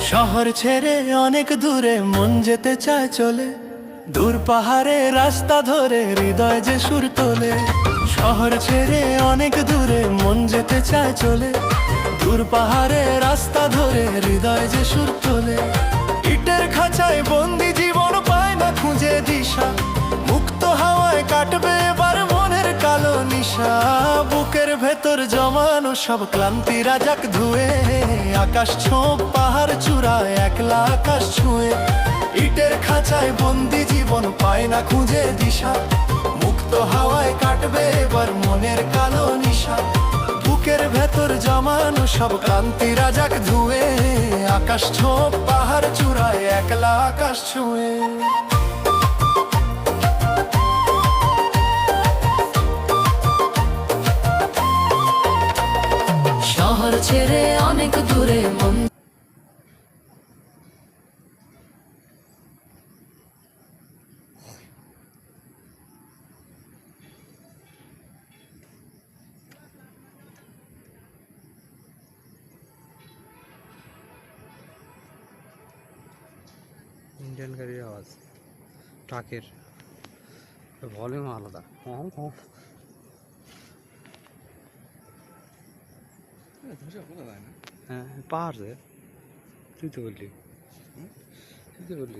শহর ছেড়ে অনেক দূরে মন যেতে চায় চলে, দূর পাহাড়ে রাস্তা ধরে হৃদয় যে সুর তোলে। শহর ছেড়ে অনেক দূরে মন যেতে চায় চলে, দূর পাহাড়ে রাস্তা ধরে হৃদয় যে সুর তোলে। ইটের খাঁচায় বন্দি জীবন পায় না খুঁজে দিশা, মুক্ত হাওয়ায় কাটবে এবার মনের কালো নিশা। বুকের ভেতর জমানো সব ক্লান্তি রাজাক ধুয়ে, আকাশ ছোঁপ পাহাড় চূড়ায় একলা আকাশ ছুঁয়ে। ইটের খাঁচায় বন্দি জীবন পায় না খুঁজে দিশা, মুক্ত হাওয়ায় কাটবে এবার মনের কালো নিশা। বুকের ভেতর জমানো সব ক্লান্তি রাজাক ধুয়ে, আকাশ ছোঁপ পাহাড় চূড়ায় একলা আকাশ ছুঁয়ে। শহর ছেড়ে অনেক দূরে মন ইন্ডিয়ান গাড়ির আওয়াজ, ট্রাকের ভলিউম আলাদা। হ্যাঁ পাহাড় তুই তো বললি, তুই তো বললি।